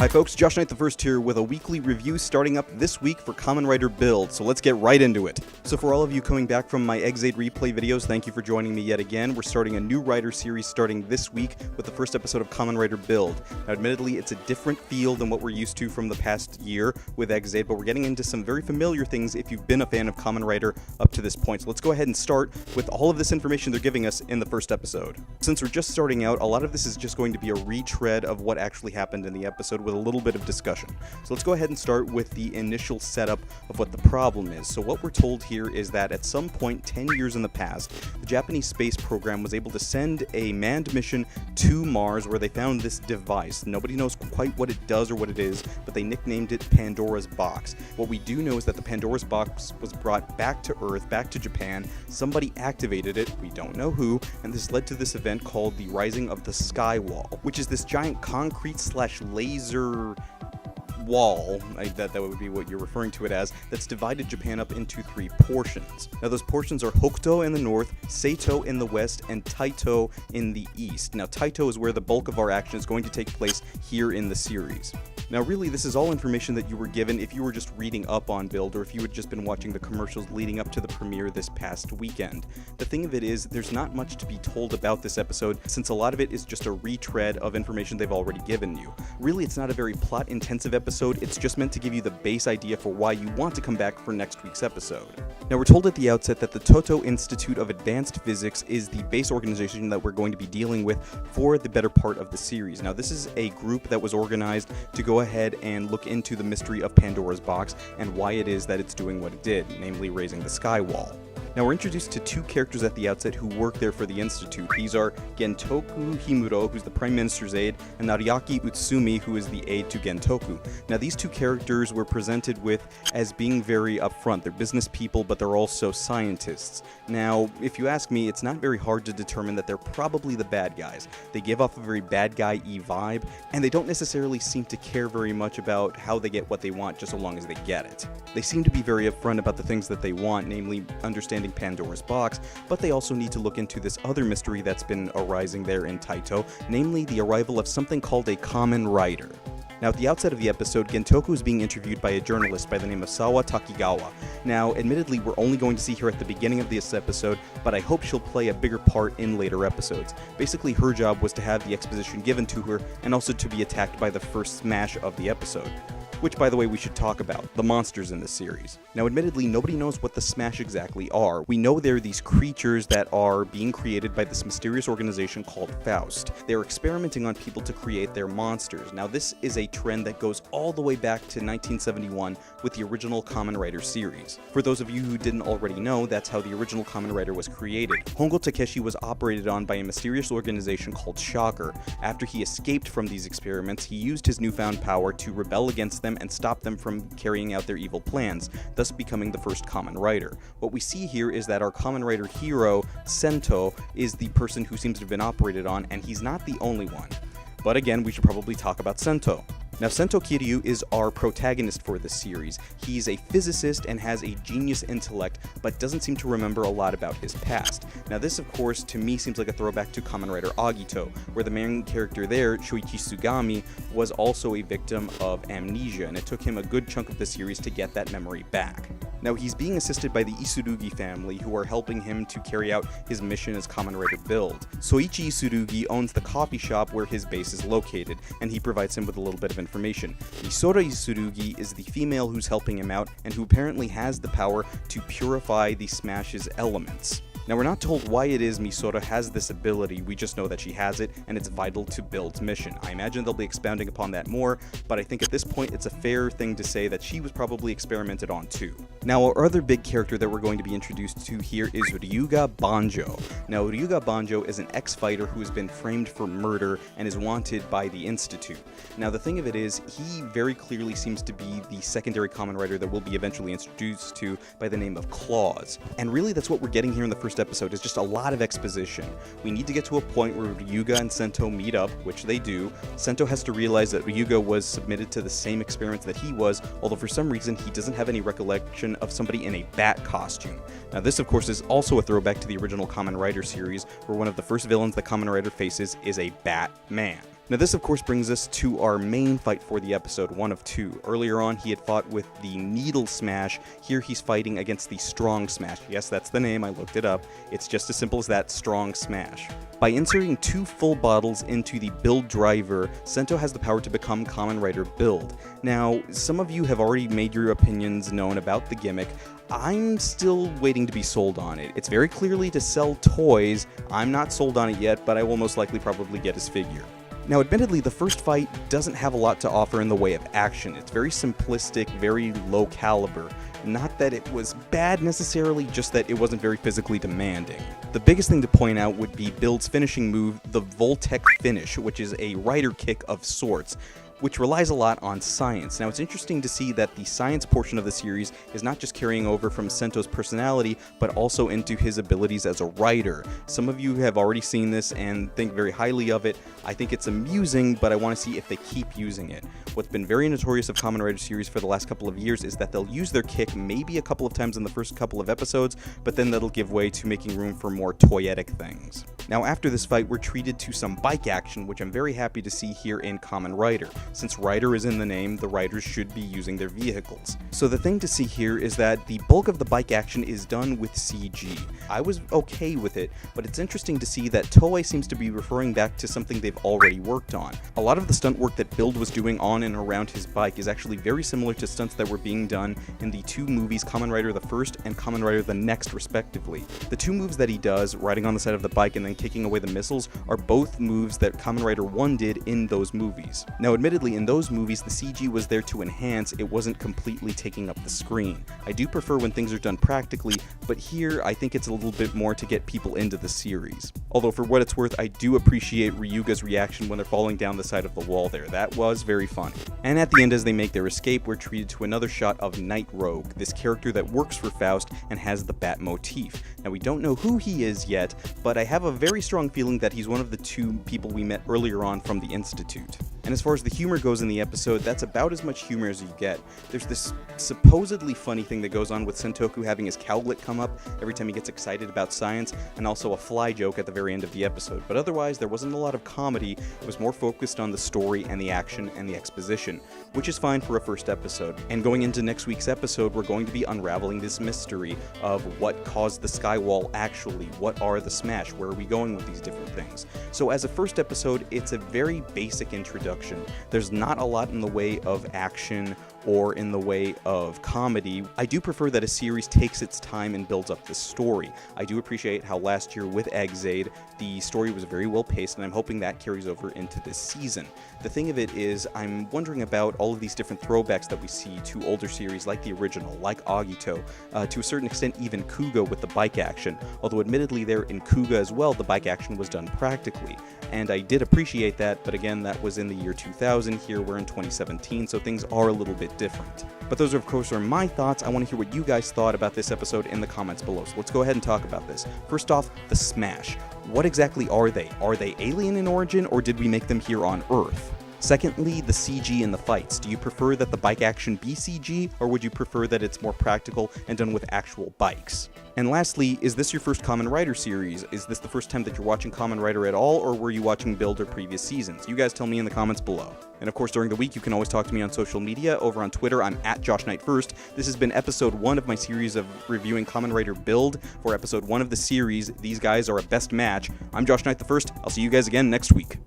Hi folks, Josh Knight the First here with a weekly review starting up this week for Kamen Rider Build, so let's get right into it. So for all of you coming back from my Exade replay videos, thank you for joining me yet again. We're starting a new Rider series starting this week with the first episode of Kamen Rider Build. Now admittedly, it's a different feel than what we're used to from the past year with Exade, but we're getting into some very familiar things if you've been a fan of Kamen Rider up to this point. So let's go ahead and start with all of this information they're giving us in the first episode. Since we're just starting out, a lot of this is just going to be a retread of what actually happened in the episode with a little bit of discussion. So let's go ahead and start with the initial setup of what the problem is. So what we're told here is that at some point 10 years in the past, the Japanese space program was able to send a manned mission to Mars where they found this device. Nobody knows quite what it does or what it is, but they nicknamed it Pandora's Box. What we do know is that the Pandora's Box was brought back to Earth, back to Japan. Somebody activated it, we don't know who, and this led to this event called the Rising of the Sky Wall, which is this giant concrete/laser wall, that would be what you're referring to it as, that's divided Japan up into three portions. Now those portions are Hokuto in the north, Seito in the west, and Taito in the east. Now Taito is where the bulk of our action is going to take place here in the series. Now really, this is all information that you were given if you were just reading up on Build, or if you had just been watching the commercials leading up to the premiere this past weekend. The thing of it is, there's not much to be told about this episode, since a lot of it is just a retread of information they've already given you. Really, it's not a very plot-intensive episode, it's just meant to give you the base idea for why you want to come back for next week's episode. Now we're told at the outset that the Toto Institute of Advanced Physics is the base organization that we're going to be dealing with for the better part of the series. Now this is a group that was organized to go ahead and look into the mystery of Pandora's Box and why it is that it's doing what it did, namely raising the sky wall. Now we're introduced to two characters at the outset who work there for the Institute. These are Gentoku Himuro, who's the Prime Minister's aide, and Nariaki Utsumi, who is the aide to Gentoku. Now these two characters were presented with as being very upfront. They're business people, but they're also scientists. Now, if you ask me, it's not very hard to determine that they're probably the bad guys. They give off a very bad guy-y vibe, and they don't necessarily seem to care very much about how they get what they want, just so long as they get it. They seem to be very upfront about the things that they want, namely understanding Pandora's Box, but they also need to look into this other mystery that's been arising there in Taito, namely the arrival of something called a Kamen Rider. Now, at the outset of the episode, Gentoku is being interviewed by a journalist by the name of Sawa Takigawa. Now, admittedly, we're only going to see her at the beginning of this episode, but I hope she'll play a bigger part in later episodes. Basically, her job was to have the exposition given to her, and also to be attacked by the first smash of the episode. Which, by the way, we should talk about, the monsters in this series. Now, admittedly, nobody knows what the Smash exactly are. We know they're these creatures that are being created by this mysterious organization called Faust. They're experimenting on people to create their monsters. Now, this is a trend that goes all the way back to 1971 with the original Kamen Rider series. For those of you who didn't already know, that's how the original Kamen Rider was created. Hongo Takeshi was operated on by a mysterious organization called Shocker. After he escaped from these experiments, he used his newfound power to rebel against them and stop them from carrying out their evil plans, thus becoming the first Kamen Rider. What we see here is that our Kamen Rider hero, Sento, is the person who seems to have been operated on, and he's not the only one. But again, we should probably talk about Sento. Now, Sento Kiryu is our protagonist for this series. He's a physicist and has a genius intellect, but doesn't seem to remember a lot about his past. Now, this, of course, to me seems like a throwback to Kamen Rider Agito, where the main character there, Shoichi Sugami, was also a victim of amnesia, and it took him a good chunk of the series to get that memory back. Now, he's being assisted by the Isurugi family, who are helping him to carry out his mission as Kamen Rider Build. Soichi Isurugi owns the coffee shop where his base is located, and he provides him with a little bit of information. Misora Isurugi is the female who's helping him out, and who apparently has the power to purify the Smash's elements. Now, we're not told why it is Misora has this ability, we just know that she has it, and it's vital to Build's mission. I imagine they'll be expounding upon that more, but I think at this point it's a fair thing to say that she was probably experimented on too. Now, our other big character that we're going to be introduced to here is Ryuga Banjo. Now, Ryuga Banjo is an ex-fighter who has been framed for murder and is wanted by the Institute. Now, the thing of it is, he very clearly seems to be the secondary Kamen Rider that we'll be eventually introduced to by the name of Claws. And really, that's what we're getting here in the first episode, is just a lot of exposition. We need to get to a point where Ryuga and Sento meet up, which they do. Sento has to realize that Ryuga was submitted to the same experiments that he was, although for some reason he doesn't have any recollection of somebody in a bat costume. Now this, of course, is also a throwback to the original Kamen Rider series, where one of the first villains that Kamen Rider faces is a Batman. Now this of course brings us to our main fight for the episode, one of two. Earlier on he had fought with the Needle Smash, here he's fighting against the Strong Smash. Yes, that's the name, I looked it up. It's just as simple as that, Strong Smash. By inserting 2 full bottles into the build driver, Sento has the power to become Kamen Rider Build. Now, some of you have already made your opinions known about the gimmick. I'm still waiting to be sold on it. It's very clearly to sell toys. I'm not sold on it yet, but I will most likely probably get his figure. Now, admittedly, the first fight doesn't have a lot to offer in the way of action. It's very simplistic, very low caliber. Not that it was bad necessarily, just that it wasn't very physically demanding. The biggest thing to point out would be Build's finishing move, the Voltec Finish, which is a rider kick of sorts, which relies a lot on science. Now, it's interesting to see that the science portion of the series is not just carrying over from Sento's personality, but also into his abilities as a writer. Some of you have already seen this and think very highly of it. I think it's amusing, but I want to see if they keep using it. What's been very notorious of Kamen Rider series for the last couple of years is that they'll use their kick maybe a couple of times in the first couple of episodes, but then that'll give way to making room for more toyetic things. Now, after this fight, we're treated to some bike action, which I'm very happy to see here in Kamen Rider. Since Rider is in the name, the riders should be using their vehicles. So the thing to see here is that the bulk of the bike action is done with CG. I was okay with it, but it's interesting to see that Toei seems to be referring back to something they've already worked on. A lot of the stunt work that Build was doing on and around his bike is actually very similar to stunts that were being done in the 2 movies Kamen Rider the First and Kamen Rider the Next, respectively. The 2 moves that he does, riding on the side of the bike and then kicking away the missiles, are both moves that Kamen Rider 1 did in those movies. Now, admittedly, in those movies, the CG was there to enhance, it wasn't completely taking up the screen. I do prefer when things are done practically, but here I think it's a little bit more to get people into the series. Although for what it's worth, I do appreciate Ryuga's reaction when they're falling down the side of the wall there. That was very funny. And at the end, as they make their escape, we're treated to another shot of Night Rogue, this character that works for Faust and has the bat motif. Now, we don't know who he is yet, but I have a very strong feeling that he's one of the 2 people we met earlier on from the Institute. And as far as the humor goes in the episode, that's about as much humor as you get. There's this supposedly funny thing that goes on with Sentoku having his cowlet come up every time he gets excited about science, and also a fly joke at the very end of the episode. But otherwise, there wasn't a lot of comedy. It was more focused on the story and the action and the exposition, which is fine for a first episode. And going into next week's episode, we're going to be unraveling this mystery of what caused the skywall actually, what are the Smash, where are we going with these different things. So as a first episode, it's a very basic introduction. There's not a lot in the way of action or in the way of comedy. I do prefer that a series takes its time and builds up the story. I do appreciate how last year with Exade, the story was very well paced, and I'm hoping that carries over into this season. The thing of it is, I'm wondering about all of these different throwbacks that we see to older series like the original, like Agito, to a certain extent even Kuga with the bike action, although admittedly there in Kuga as well, the bike action was done practically. And I did appreciate that, but again, that was in the year 2000, here we're in 2017, so things are a little bit different. But those, of course, are my thoughts. I want to hear what you guys thought about this episode in the comments below, so let's go ahead and talk about this. First off, the Smash. What exactly are they? Are they alien in origin, or did we make them here on Earth? Secondly, the CG in the fights. Do you prefer that the bike action be CG, or would you prefer that it's more practical and done with actual bikes? And lastly, is this your first Kamen Rider series? Is this the first time that you're watching Kamen Rider at all, or were you watching Build or previous seasons? You guys tell me in the comments below. And of course, during the week, you can always talk to me on social media. Over on Twitter, I'm at JoshKnight1st. This has been episode 1 of my series of reviewing Kamen Rider Build. For episode 1 of the series, these guys are a best match. I'm Josh Knight the First. I'll see you guys again next week.